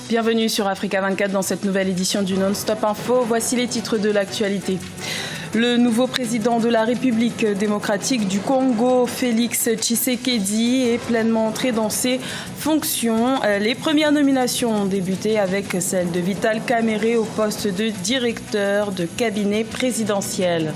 Bienvenue sur Africa 24 dans cette nouvelle édition du Non-Stop Info. Voici les titres de l'actualité. Le nouveau président de la République démocratique du Congo, Félix Tshisekedi, est pleinement entré dans ses fonctions. Les premières nominations ont débuté avec celle de Vital Kamerhe au poste de directeur de cabinet présidentiel.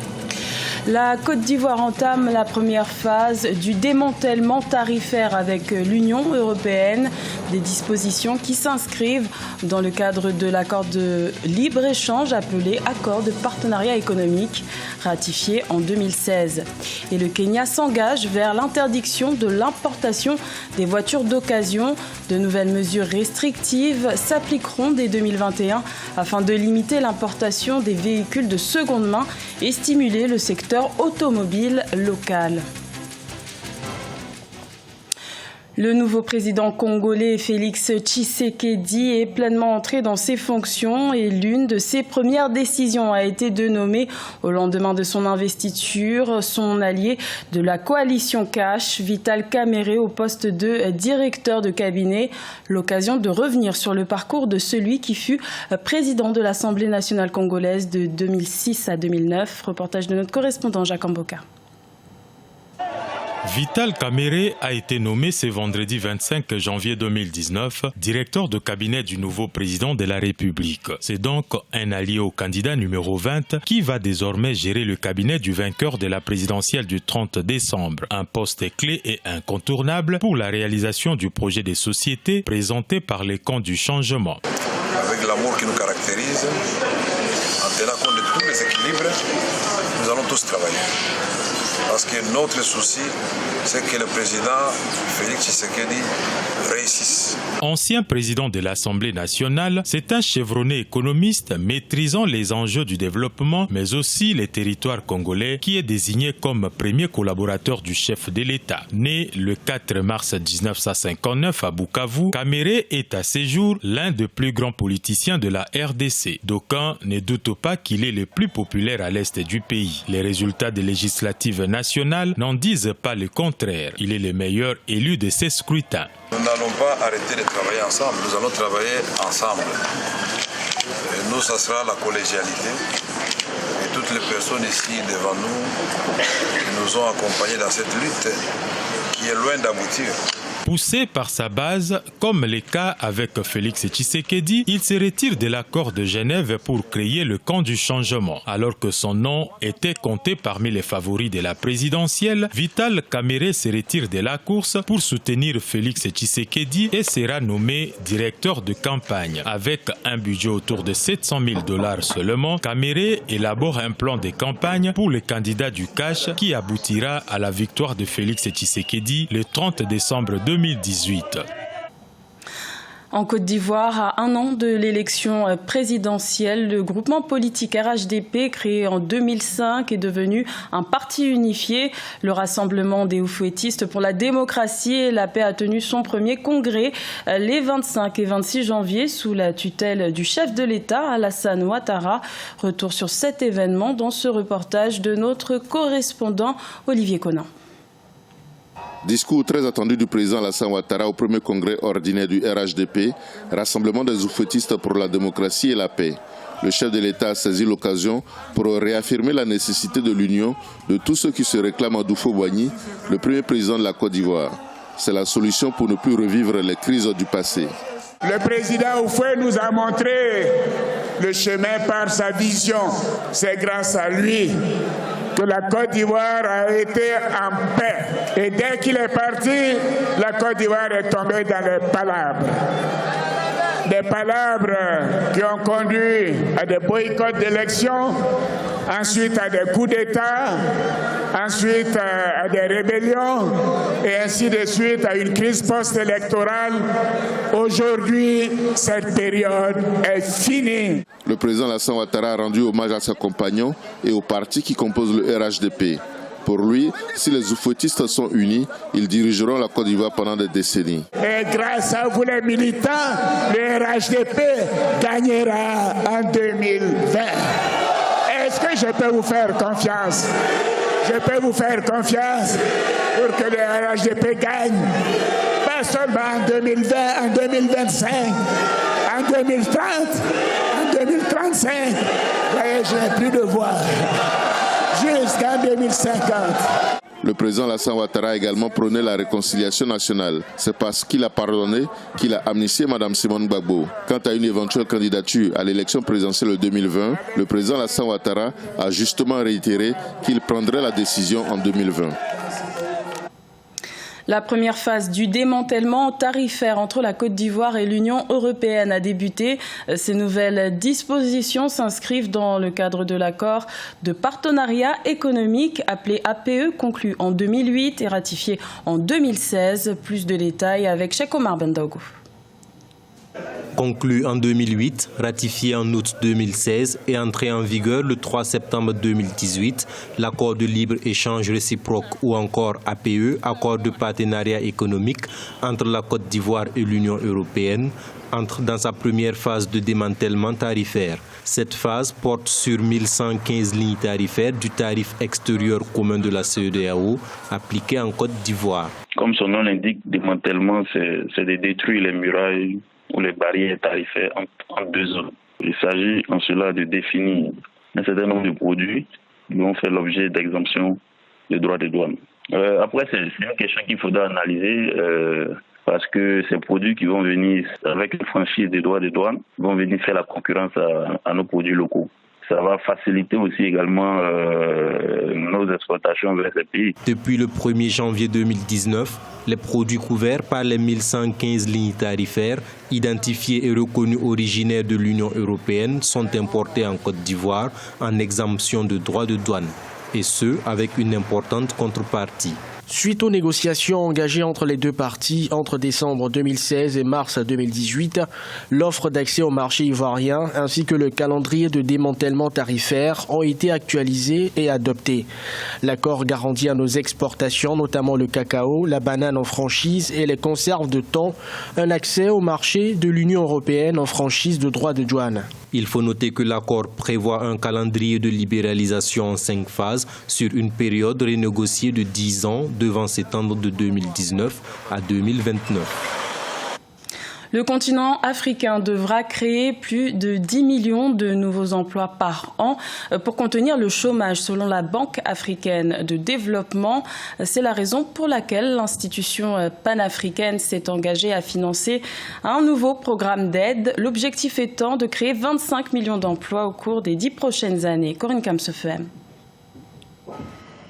La Côte d'Ivoire entame la première phase du démantèlement tarifaire avec l'Union européenne, des dispositions qui s'inscrivent dans le cadre de l'accord de libre-échange appelé accord de partenariat économique, ratifié en 2016. Et le Kenya s'engage vers l'interdiction de l'importation des voitures d'occasion. De nouvelles mesures restrictives s'appliqueront dès 2021 afin de limiter l'importation des véhicules de seconde main et stimuler le secteur automobile local. Le nouveau président congolais Félix Tshisekedi est pleinement entré dans ses fonctions et l'une de ses premières décisions a été de nommer au lendemain de son investiture son allié de la coalition Cash, Vital Kamerhe, au poste de directeur de cabinet. L'occasion de revenir sur le parcours de celui qui fut président de l'Assemblée nationale congolaise de 2006 à 2009. Reportage de notre correspondant Jacques Mboka. Vital Kamerhe a été nommé ce vendredi 25 janvier 2019 directeur de cabinet du nouveau président de la République. C'est donc un allié au candidat numéro 20 qui va désormais gérer le cabinet du vainqueur de la présidentielle du 30 décembre. Un poste clé et incontournable pour la réalisation du projet de société présenté par les camps du changement. Avec l'amour qui nous caractérise, en tenant compte de tous les équilibres, nous allons tous travailler. Parce que notre souci, c'est que le président Félix Tshisekedi réussisse. Ancien président de l'Assemblée nationale, c'est un chevronné économiste maîtrisant les enjeux du développement, mais aussi les territoires congolais, qui est désigné comme premier collaborateur du chef de l'État. Né le 4 mars 1959 à Bukavu, Kamerhe est à ce jour l'un des plus grands politiciens de la RDC. D'aucuns ne doutent pas qu'il est le plus populaire à l'est du pays. Les résultats des législatives nationales n'en disent pas le contraire. Il est le meilleur élu de ces scrutins. Nous n'allons pas arrêter de travailler ensemble, nous allons travailler ensemble. Et nous, ça sera la collégialité. Et toutes les personnes ici devant nous qui nous ont accompagnés dans cette lutte qui est loin d'aboutir. Poussé par sa base, comme le cas avec Félix Tshisekedi, il se retire de l'accord de Genève pour créer le camp du changement. Alors que son nom était compté parmi les favoris de la présidentielle, Vital Kamerhe se retire de la course pour soutenir Félix Tshisekedi et sera nommé directeur de campagne. Avec un budget autour de $700 000 seulement, Kamerhe élabore un plan de campagne pour le candidat du Cash qui aboutira à la victoire de Félix Tshisekedi le 30 décembre 2018. En Côte d'Ivoire, à un an de l'élection présidentielle, le groupement politique RHDP, créé en 2005, est devenu un parti unifié. Le Rassemblement des Oufouettistes pour la démocratie et la paix a tenu son premier congrès les 25 et 26 janvier sous la tutelle du chef de l'État, Alassane Ouattara. Retour sur cet événement dans ce reportage de notre correspondant Olivier Conan. Discours très attendu du président Alassane Ouattara au premier congrès ordinaire du RHDP, Rassemblement des Oufouettistes pour la démocratie et la paix. Le chef de l'État a saisi l'occasion pour réaffirmer la nécessité de l'union de tous ceux qui se réclament à Doufo-Boigny, le premier président de la Côte d'Ivoire. C'est la solution pour ne plus revivre les crises du passé. Le président Oufoué nous a montré le chemin par sa vision. C'est grâce à lui que la Côte d'Ivoire a été en paix. Et dès qu'il est parti, la Côte d'Ivoire est tombée dans les palabres. Des palabres qui ont conduit à des boycotts d'élections, ensuite à des coups d'État, ensuite à des rébellions et ainsi de suite à une crise post-électorale. Aujourd'hui, cette période est finie. Le président Alassane Ouattara a rendu hommage à ses compagnons et au parti qui compose le RHDP. Pour lui, si les oufouettistes sont unis, ils dirigeront la Côte d'Ivoire pendant des décennies. Et grâce à vous les militants, le RHDP gagnera en 2020. Est-ce que je peux vous faire confiance? Je peux vous faire confiance pour que le RHDP gagne, pas seulement en 2020, en 2025, en 2030, en 2035, voyez, je n'ai plus de voix. Jusqu'en 2050. Le président Alassane Ouattara a également prôné la réconciliation nationale. C'est parce qu'il a pardonné qu'il a amnistié Mme Simone Gbagbo. Quant à une éventuelle candidature à l'élection présidentielle de 2020, le président Alassane Ouattara a justement réitéré qu'il prendrait la décision en 2020. La première phase du démantèlement tarifaire entre la Côte d'Ivoire et l'Union européenne a débuté. Ces nouvelles dispositions s'inscrivent dans le cadre de l'accord de partenariat économique appelé APE, conclu en 2008 et ratifié en 2016. Plus de détails avec Cheikh Omar Bendaogo. Conclu en 2008, ratifié en août 2016 et entré en vigueur le 3 septembre 2018, l'accord de libre-échange réciproque ou encore APE, accord de partenariat économique entre la Côte d'Ivoire et l'Union européenne, entre dans sa première phase de démantèlement tarifaire. Cette phase porte sur 1115 lignes tarifaires du tarif extérieur commun de la CEDEAO appliqué en Côte d'Ivoire. Comme son nom l'indique, démantèlement, c'est de détruire les murailles ou les barrières tarifaires en deux zones. Il s'agit en cela de définir un certain nombre de produits qui vont faire l'objet d'exemption de droits de douane. Après, c'est une question qu'il faudra analyser parce que ces produits qui vont venir avec une franchise des droits de douane vont venir faire la concurrence à nos produits locaux. Ça va faciliter aussi également nos exportations vers ces pays. Depuis le 1er janvier 2019, les produits couverts par les 1115 lignes tarifaires, identifiés et reconnus originaires de l'Union européenne, sont importés en Côte d'Ivoire en exemption de droits de douane, et ce, avec une importante contrepartie. Suite aux négociations engagées entre les deux parties entre décembre 2016 et mars 2018, l'offre d'accès au marché ivoirien ainsi que le calendrier de démantèlement tarifaire ont été actualisés et adoptés. L'accord garantit à nos exportations, notamment le cacao, la banane en franchise et les conserves de thon, un accès au marché de l'Union européenne en franchise de droits de douane. Il faut noter que l'accord prévoit un calendrier de libéralisation en 5 phases sur une période renégociée de 10 ans devant s'étendre de 2019 à 2029. Le continent africain devra créer plus de 10 millions de nouveaux emplois par an pour contenir le chômage, selon la Banque africaine de développement. C'est la raison pour laquelle l'institution panafricaine s'est engagée à financer un nouveau programme d'aide. L'objectif étant de créer 25 millions d'emplois au cours des 10 prochaines années. Corinne Kamsefem.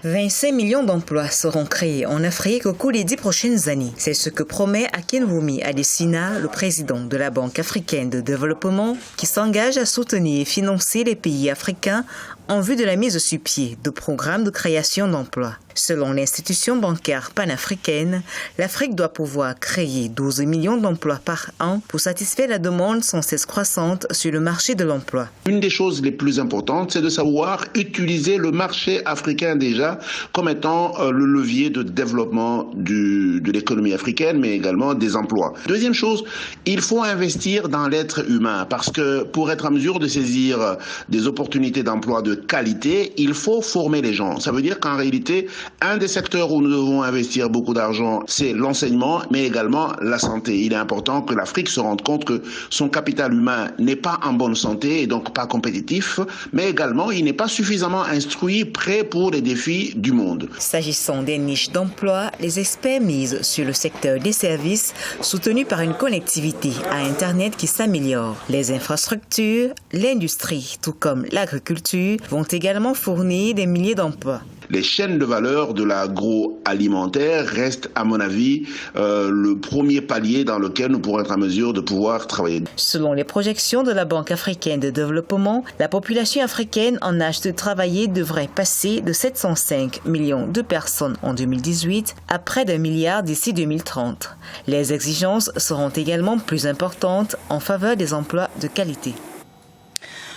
25 millions d'emplois seront créés en Afrique au cours des 10 prochaines années. C'est ce que promet Akinwumi Adesina, le président de la Banque africaine de développement, qui s'engage à soutenir et financer les pays africains en vue de la mise sur pied de programmes de création d'emplois. Selon l'institution bancaire panafricaine, l'Afrique doit pouvoir créer 12 millions d'emplois par an pour satisfaire la demande sans cesse croissante sur le marché de l'emploi. Une des choses les plus importantes, c'est de savoir utiliser le marché africain déjà comme étant le levier de développement de l'économie africaine, mais également des emplois. Deuxième chose, il faut investir dans l'être humain parce que pour être en mesure de saisir des opportunités d'emploi de qualité, il faut former les gens. Ça veut dire qu'en réalité, un des secteurs où nous devons investir beaucoup d'argent, c'est l'enseignement, mais également la santé. Il est important que l'Afrique se rende compte que son capital humain n'est pas en bonne santé et donc pas compétitif, mais également il n'est pas suffisamment instruit, prêt pour les défis du monde. S'agissant des niches d'emploi, les experts misent sur le secteur des services soutenu par une connectivité à Internet qui s'améliore. Les infrastructures, l'industrie, tout comme l'agriculture, vont également fournir des milliers d'emplois. Les chaînes de valeur de l'agroalimentaire restent, à mon avis, le premier palier dans lequel nous pourrons être en mesure de pouvoir travailler. Selon les projections de la Banque africaine de développement, la population africaine en âge de travailler devrait passer de 705 millions de personnes en 2018 à près d'1 milliard d'ici 2030. Les exigences seront également plus importantes en faveur des emplois de qualité.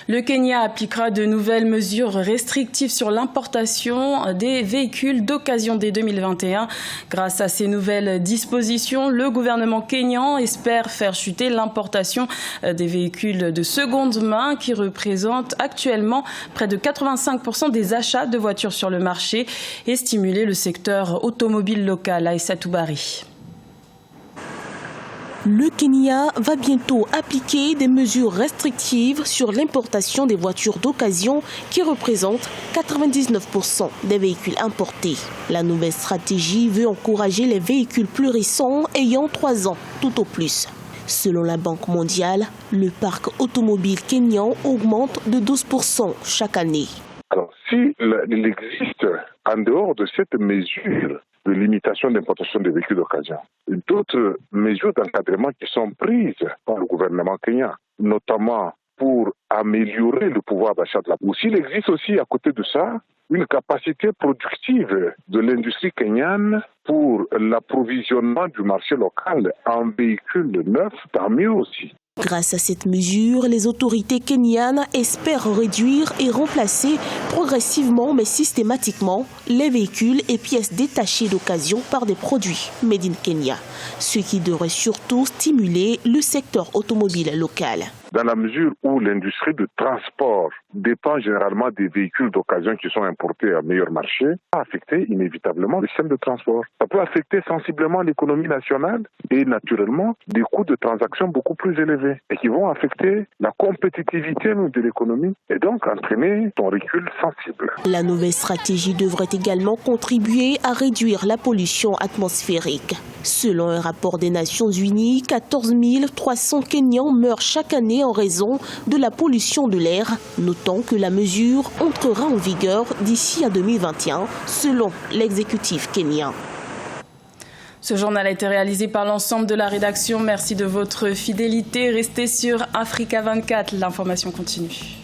Le Kenya appliquera de nouvelles mesures restrictives sur l'importation des véhicules d'occasion dès 2021. Grâce à ces nouvelles dispositions, le gouvernement kényan espère faire chuter l'importation des véhicules de seconde main qui représentent actuellement près de 85% des achats de voitures sur le marché et stimuler le secteur automobile local. Aïssa Toubari. Le Kenya va bientôt appliquer des mesures restrictives sur l'importation des voitures d'occasion qui représentent 99% des véhicules importés. La nouvelle stratégie veut encourager les véhicules plus récents ayant 3 ans tout au plus. Selon la Banque mondiale, le parc automobile kényan augmente de 12% chaque année. Alors, si il existe, en dehors de cette mesure de limitation d'importation des véhicules d'occasion, d'autres mesures d'encadrement qui sont prises par le gouvernement kenyan, notamment pour améliorer le pouvoir d'achat de la population. S'il existe aussi à côté de ça une capacité productive de l'industrie kenyane pour l'approvisionnement du marché local en véhicules neufs, tant mieux aussi. Grâce à cette mesure, les autorités kenyanes espèrent réduire et remplacer progressivement mais systématiquement les véhicules et pièces détachées d'occasion par des produits made in Kenya, ce qui devrait surtout stimuler le secteur automobile local. Dans la mesure où l'industrie de transport dépend généralement des véhicules d'occasion qui sont importés à meilleur marché, ça va affecter inévitablement le système de transport. Ça peut affecter sensiblement l'économie nationale et naturellement des coûts de transaction beaucoup plus élevés et qui vont affecter la compétitivité de l'économie et donc entraîner un recul sensible. La nouvelle stratégie devrait également contribuer à réduire la pollution atmosphérique. Selon un rapport des Nations Unies, 14 300 Kenyans meurent chaque année en raison de la pollution de l'air. Notons que la mesure entrera en vigueur d'ici à 2021, selon l'exécutif kenyan. Ce journal a été réalisé par l'ensemble de la rédaction. Merci de votre fidélité. Restez sur Africa 24. L'information continue.